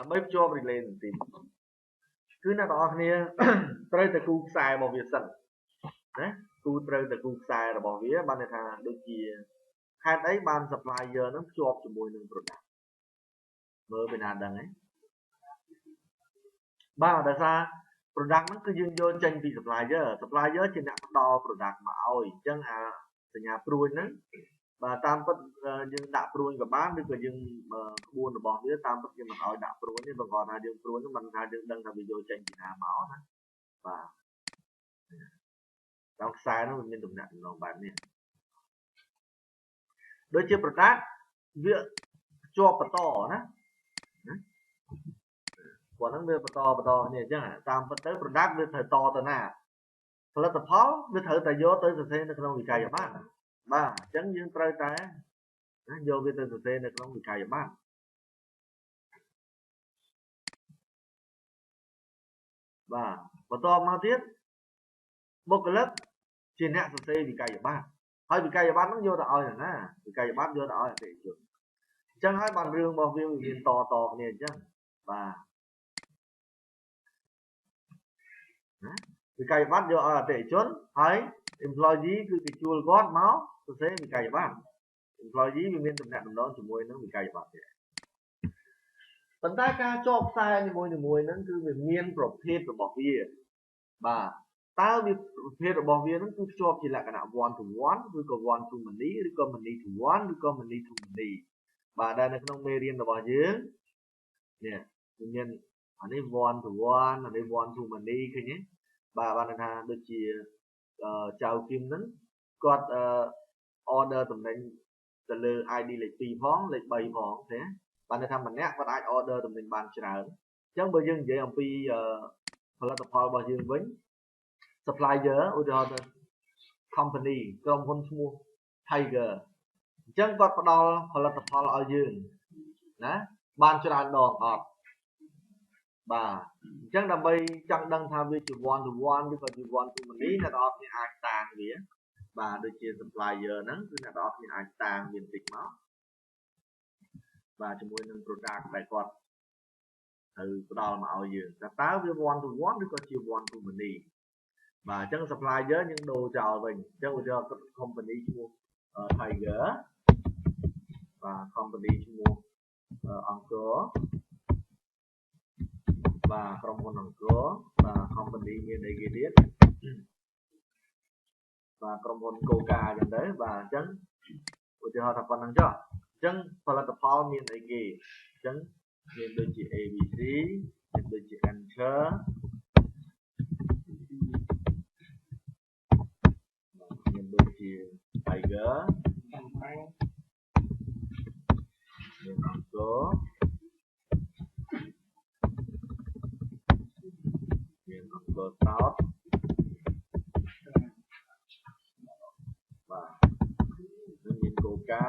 ដើម្បីភ្ជាប់ relay នឹងទីគឺអ្នកទាំងអស់គ្នាត្រូវតែគូខ្សែរបស់វាសិនណាគូត្រូវតែគូខ្សែរបស់វាបានន័យថាដូចជាហេតុអីបាន supplier នឹងភ្ជាប់ជាមួយនឹង product មើលពីណាដឹងហ៎បាទដោយសារ product ហ្នឹងគឺយើងយកចេញពី supplier ជាអ្នកផ្ដល់ product មកឲ្យអញ្ចឹងអាសញ្ញាព្រួយហ្នឹងបាទតាមពិតយើងដាក់ព្រួយក៏បានឬក៏យើងក្បួនរបស់វាតាមពិតយើងមិនឲ្យដាក់ព្រួយទេបើគាត់ថាយើងព្រួយហ្នឹងមិនថាយើងដឹងថាវាយកចេញពីណាមកណាបាទតាមខ្សែហ្នឹងវាមានទំនាក់ទំនងបែបនេះដូចជា product វាជាប់បន្តណាគាត់ហ្នឹងវាបន្តគ្នាអញ្ចឹងតាមពិតទៅ product វាត្រូវតទៅណាផលិតផលវាត្រូវតែយកទៅសរសេរនៅក្នុងវិក័យប័ត្របាទអញ្ចឹងយើងត្រូវតែយកវាទៅសរសេរនៅក្នុងវិក័យប័ត្របាទបន្តមកទៀតបុគ្គលិកជាអ្នកសរសេរវិក័យប័ត្រហើយវិក័យប័ត្រហ្នឹងយកទៅឲ្យណាវិក័យប័ត្រយកទៅឲ្យអតិថិជនអញ្ចឹងហើយបានរឿងរបស់វាមានតគ្នាអញ្ចឹងបាទណាវិក័យប័ត្រយកឲ្យអតិថិជនហើយ employee គឺគេជួលគាត់មកសរសេរវិក័យប័ត្រ employee វាមានទំនាក់ទំនងជាមួយនឹងវិក័យប័ត្រទៀតប៉ុន្តែការចបខ្សែនីមួយហ្នឹងគឺវាមានប្រភេទរបស់វាបាទតើវាប្រភេទរបស់វាហ្នឹងគឺភ្ជាប់ជាលក្ខណៈ one to one ឬក៏ one to many ឬក៏ many to one ឬក៏ many to many បាទដែលនៅក្នុងមេរៀនរបស់យើងនេះវាមានអានេះ one to one អានេះ one to many ឃើញទេបាទបានថាដូចជាចៅគឹមហ្នឹងគាត់ order តំណែងទៅលើ ID លេខ2ផងលេខ3ផងទេបានថាម្នាក់គាត់អាច order តំណែងបានច្រើនអញ្ចឹងបើយើងនិយាយអំពីផលិតផលរបស់យើងវិញ supplier ឧទាហរណ៍ទៅ company ក្រុមហ៊ុនឈ្មោះ Tiger អញ្ចឹងគាត់ផ្ដល់ផលិតផលឲ្យយើងណាបានច្រើនដងអត់បាទអញ្ចឹងដើម្បីចង់ដឹងថាវាជា one to one ឬក៏ជា one to many អ្នកនរគ្នាអាចតាំងវាបាទដូចជា supplier ហ្នឹងគឺអ្នកនរគ្នាអាចតាំងវាបន្តិចមកបាទជាមួយនឹង product ដែលគាត់ត្រូវផ្ដល់មកឲ្យយើងតើវា one to one ឬក៏ជា one to many បាទអញ្ចឹង supplier យើងដូរចោលវិញអញ្ចឹងឧទាហរណ៍ company ឈ្មោះ Tiger បាទ company ឈ្មោះអង្គរបាទក្រុមហ៊ុនអង្គរបាទ company មានអីគេទៀតបាទក្រុមហ៊ុនកូកាអញ្ចឹងទៅបាទអញ្ចឹងឧទាហរណ៍ថាប៉ុណ្្នឹងចុះអញ្ចឹងផលិតផលមានអីគេអញ្ចឹងមានដូចជា ABC មានដូចជា Anchor មានដូចជា Tiger មានអង្គរមានអង្គរសោតបាទមានកូកា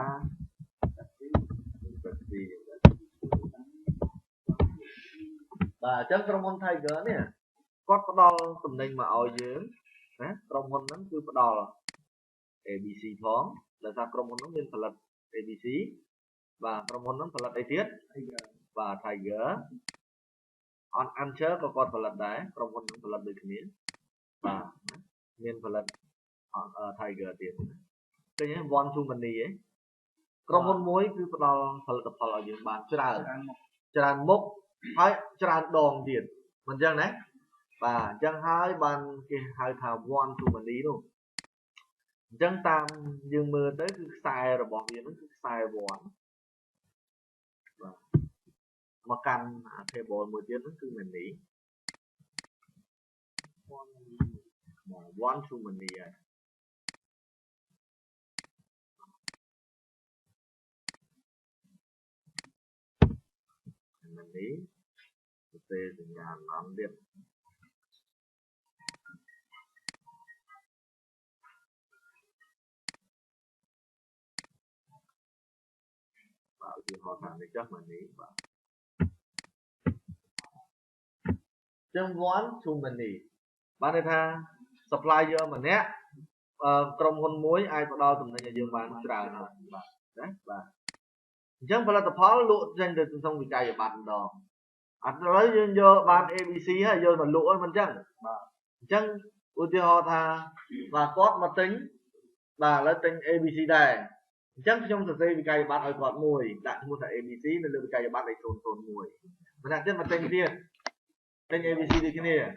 បាទអញ្ចឹងក្រុមហ៊ុន Tiger នេះគាត់ផ្ដល់តំណែងមកឲ្យយើងណាក្រុមហ៊ុនហ្នឹងគឺផ្ដល់ ABC ផងដោយសារក្រុមហ៊ុនហ្នឹងមានផលិត ABC បាទក្រុមហ៊ុនហ្នឹងផលិតអីទៀតបាទ Tiger Anchor ក៏គាត់ផលិតដែរក្រុមហ៊ុនហ្នឹងផលិតដូចគ្នាបាទមានផលិត Tiger ទៀតឃើញទេ one to many ឯងក្រុមហ៊ុនមួយគឺផ្ដល់ផលិតផលឲ្យយើងបានច្រើនមុខហើយច្រើនដងទៀតមិនអញ្ចឹងណាបាទអញ្ចឹងហើយបានគេហៅថា one to many នោះអញ្ចឹងតាមយើងមើលទៅគឺខ្សែរបស់វាហ្នឹងគឺខ្សែ one បាទមកកាន់ table មួយទៀតហ្នឹងគឺ many one to many ហើយmany ទៅសញ្ញាអន្តទៀតបាទឧទាហរណ៍ថានេះចុះ many បាទចឹង one to many បានន័យថា supplier ម្នាក់ក្រុមហ៊ុនមួយអាចផ្ដល់តំណែងឲ្យយើងបានច្រើនហើយបាទណាបាទអញ្ចឹងផលិតផលលក់ចេញទៅក្នុងវិក័យប័ត្រម្ដង anh nói vô ban ABC hay vô mà lũa mình chăng ưu tiên họ tha và code mà tính và lấy tính ABC đây chăng trong thực tế vì cái bạn ở code mùi đặt một thẻ ABC nên được cái bạn ấy tồn mùi mình đặt trên mặt tính tiền tính ABC đi cái này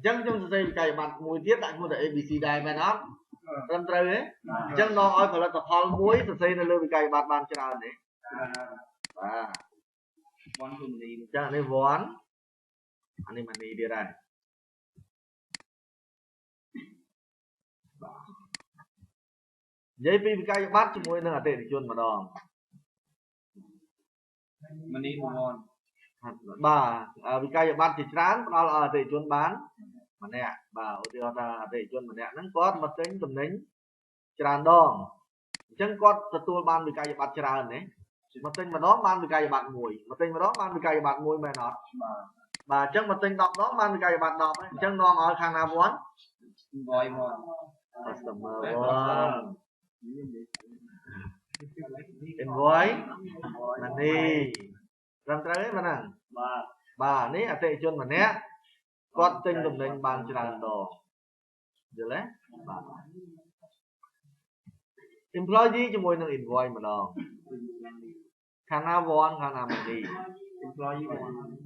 chăng trong thực tế vì cái bạn mùi tiếp đặt một thẻ ABC đây mà nó râm trời ấy chăng nó ở phải là tập hall muối thực tế nên được cái bạn cho nào đấy à chăng này vốn anh em mình đi đây JP វិក័យប័ត្រជាមួយនឹងអតិថិជនម្ដងមនីវ័នបាទវិក័យប័ត្រជាច្រើនផ្ដល់ឲ្យអតិថិជនបានម្នាក់បាទឧទាហរណ៍ថាអតិថិជនម្នាក់ហ្នឹងគាត់មកទិញតំណែងច្រើនដងអញ្ចឹងគាត់ទទួលបានវិក័យប័ត្រច្រើនណាមកទិញម្ដងបានវិក័យប័ត្រមួយមកទិញម្ដងបានវិក័យប័ត្រមួយមែនអត់បាទអញ្ចឹងមកទិញ10ដងបានវិក័យប័ត្រ10អញ្ចឹងនាំឲ្យខាងណាវ័នcustomer 1 invoice money ត្រឹមត្រូវទេបងណាបាទនេះអតិថិជនម្នាក់គាត់ទិញតំណែងបានច្រើនដងយល់ទេបាទ employee ជាមួយនឹង invoice ម្ដងខាងណាវ័នខាងណា money employee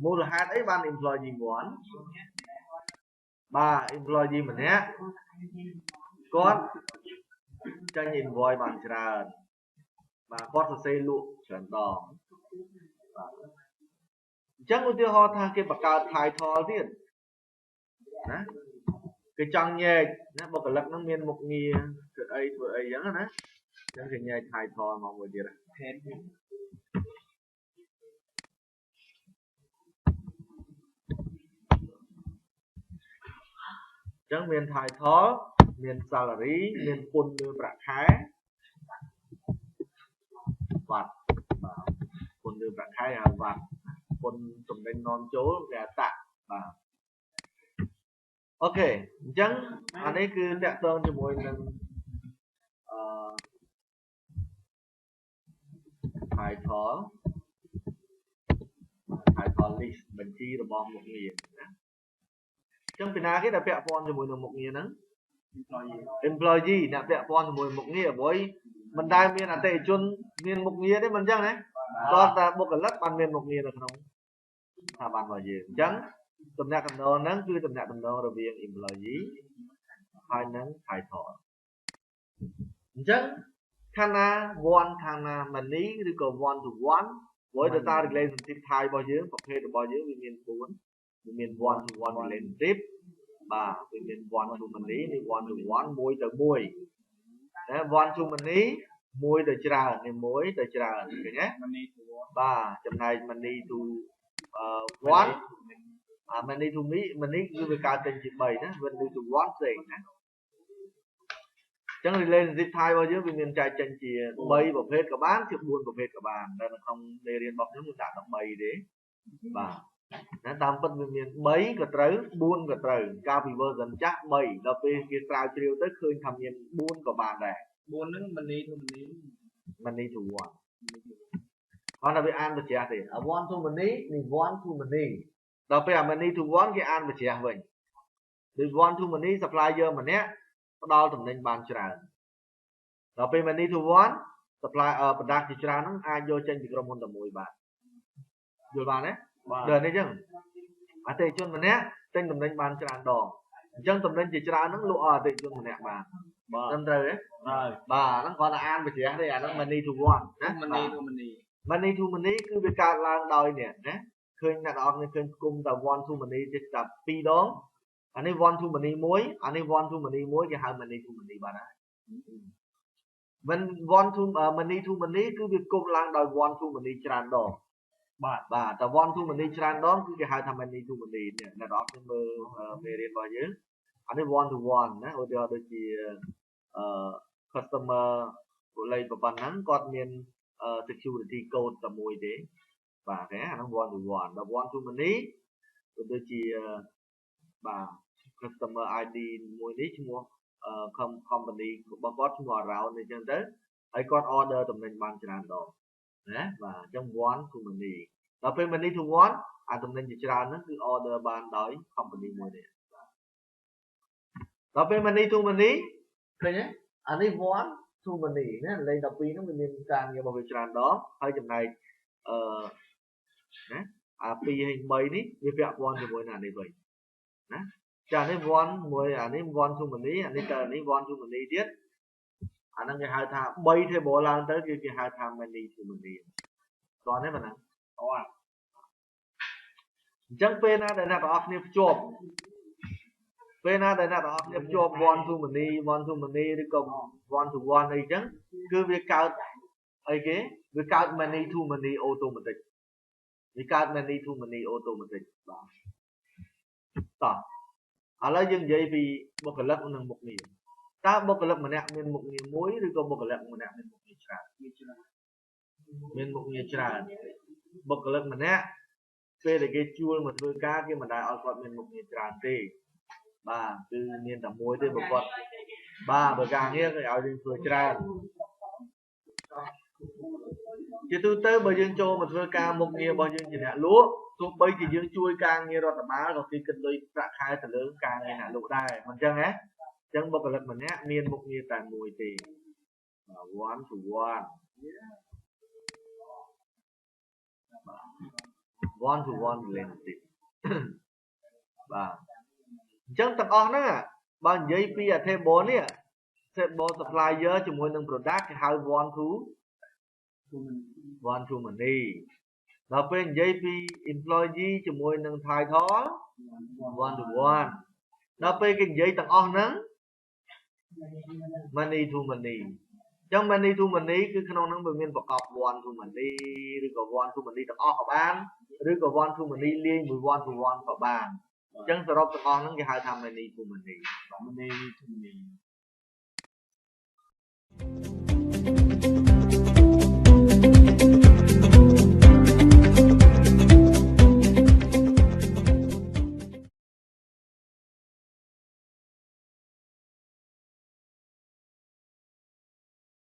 មូលហេតុអីបាន employee 1បាទ employee ម្នាក់គាត់ចាញ់ invoice បានច្រើនបាទគាត់សរសេរលក់ច្រើនដងបាទអញ្ចឹងឧទាហរណ៍ថាគេបង្កើត title ទៀតណាគេចង់ញែកណាបុគ្គលិកហ្នឹងមានមុខងារធ្វើអីអញ្ចឹងណាអញ្ចឹងគេញែក title មកមួយទៀតអញ្ចឹងមាន title មាន salary មានពន្ធលើប្រាក់ខែបាទពន្ធលើប្រាក់ខែហៅបាទពន្ធតំណែងនាំចូលគេអត្តបាទអូខេអញ្ចឹងអានេះគឺតាក់ទងជាមួយនឹងtitle list បញ្ជីរបស់មុខងារណាអញ្ចឹងពីណាគេដែលពាក់ព័ន្ធជាមួយនឹងមុខងារហ្នឹង employee អ្នកពាក់ព័ន្ធជាមួយមុខងារព្រោះមិនដែលមានអតិថិជនមានមុខងារទេមិនអញ្ចឹងណាគាត់តែបុគ្គលិកបានមានមុខងារនៅក្នុងស្ថាប័នរបស់យើងអញ្ចឹងតំណែងតំណងហ្នឹងគឺតំណែងតំណងរវាង employee ហើយនឹង title អញ្ចឹងខាងណា one ខាងណា money ឬក៏ one to one ព្រោះ data relationship type របស់យើងប្រភេទរបស់យើងវាមាន4វាមាន one to one relationship បាទវាមាន one to many នេះ one to one មួយទៅមួយណា one to many មួយទៅច្រើននេះមួយទៅច្រើនឃើញទេបាទចំណែក many to one many to me many គឺវាកើតចេញជា3ណា many to one ផ្សេងណាអញ្ចឹង relationship type របស់យើងវាមានចែកចេញជា3ប្រភេទក៏បានជា4ប្រភេទក៏បានតែនៅក្នុងមេរៀនរបស់ខ្ញុំខ្ញុំដាក់13ទេបាទណាតាមពិតវាមាន3ក៏ត្រូវ4ក៏ត្រូវកាលពី version ចាស់3ដល់ពេលគេស្រាវជ្រាវទៅឃើញថាមាន4ក៏បានដែរ4ហ្នឹង many to one គាត់ថាវាអានបញ្ជាក់ទេ one to many នេះ one to many ដល់ពេល many to one គេអានបញ្ជាក់វិញដូច one to many supplier ម្នាក់ផ្ដល់តំណែងបានច្រើនដល់ពេល many to one supply product ជាច្រើនហ្នឹងអាចយកចេញពីក្រុមហ៊ុនតែមួយបានយល់បានទេដល់នេះអញ្ចឹងអតិថិជនម្នាក់ទិញតំណែងបានច្រើនដងអញ្ចឹងតំណែងជាច្រើនហ្នឹងលក់ឲ្យអតិថិជនម្នាក់បានត្រឹមត្រូវទេបាទហ្នឹងគាត់ថាអានបញ្ជាក់ទេអាហ្នឹង many to one ណា many to many គឺវាកើតឡើងដោយនេះណាឃើញអ្នកនរគ្នាឃើញគុំតែ one to many ទេតែ2ដងអានេះ one to many មួយអានេះ one to many មួយគេហៅ many to many បានហើយwhen one to many to many គឺវាគុំឡើងដោយ one to many ច្រើនដងបាទតែ one to many ច្រើនដងគឺគេហៅថា many to many នេះអ្នកនរគ្នាមើលមេរៀនរបស់យើងអានេះ one to one ណាឧទាហរណ៍ដូចជា customer លេខប៉ុណ្ណឹងគាត់មានsecurity code តែមួយទេបាទអាហ្នឹង one to one ដល់ one to many ដូចជាបាទ customer ID មួយនេះឈ្មោះcompany របស់គាត់ឈ្មោះ around អញ្ចឹងទៅហើយគាត់ order តំណែងបានច្រើនដងណាបាទអញ្ចឹង one to many ដល់ពេល money to one អាតំណែងជាច្រើនហ្នឹងគឺ order បានដោយ company មួយនេះដល់ពេល money to money ឃើញទេអានេះ one to money ណាលេខ12ហ្នឹងវាមានការងាររបស់វាច្រើនដងហើយចំណែកណាអា2ហើយ3នេះវាពាក់ព័ន្ធជាមួយនឹងអានេះវិញណាចានេះ one មួយអានេះ one to money អានេះតើនេះ one to money ទៀតអាហ្នឹងគេហៅថា3 table ឡើងទៅគឺគេហៅថា money to money តោះនេះប៉ុណ្ណឹងអូអញ្ចឹងពេលណាដែលអ្នកទាំងអស់គ្នាភ្ជាប់ពេលណាដែលអ្នកទាំងអស់គ្នាភ្ជាប់ one to money ឬក៏ one to one អីចឹងគឺវាកើតអីគេវាកើត money to money automatic វាកើត money to money automatic បាទតោះឥឡូវយើងនិយាយពីបុគ្គលិកនិងមុខងារតើបុគ្គលិកម្នាក់មានមុខងារមួយឬក៏បុគ្គលិកម្នាក់មានមុខងារច្រើនមានមុខងារច្រើនបុគ្គលិកម្នាក់ពេលដែលគេជួលមកធ្វើការគេមិនដែលឲ្យគាត់មានមុខងារច្រើនទេបាទគឺមានតែមួយទេបើគាត់បាទបើការងារគេឲ្យយើងធ្វើច្រើនជាទូទៅបើយើងចូលមកធ្វើការមុខងាររបស់យើងជាអ្នកលក់ទោះបីជាយើងជួយការងាររដ្ឋបាលក៏គេគិតលុយប្រាក់ខែទៅលើការងារអ្នកលក់ដែរមិនចឹងហ៎ចឹងបុគ្គលិកម្នាក់មានមុខងារតែមួយទេ one to one one to one relationship បាទអញ្ចឹងទាំងអស់ហ្នឹងបើនិយាយពី table នេះ table supplier ជាមួយនឹង product គេហៅ one to money ដល់ពេលនិយាយពី employee ជាមួយនឹង title one to one ដល់ពេលគេនិយាយទាំងអស់ហ្នឹង money to money អញ្ចឹង money to money គឺក្នុងហ្នឹងវាមានប្រកប one to money ឬក៏ one to money ទាំងអស់ក៏បានឬក៏ one to money លាយមួយ one to one ក៏បានអញ្ចឹងសរុបទាំងអស់ហ្នឹងគេហៅថា money to money money to money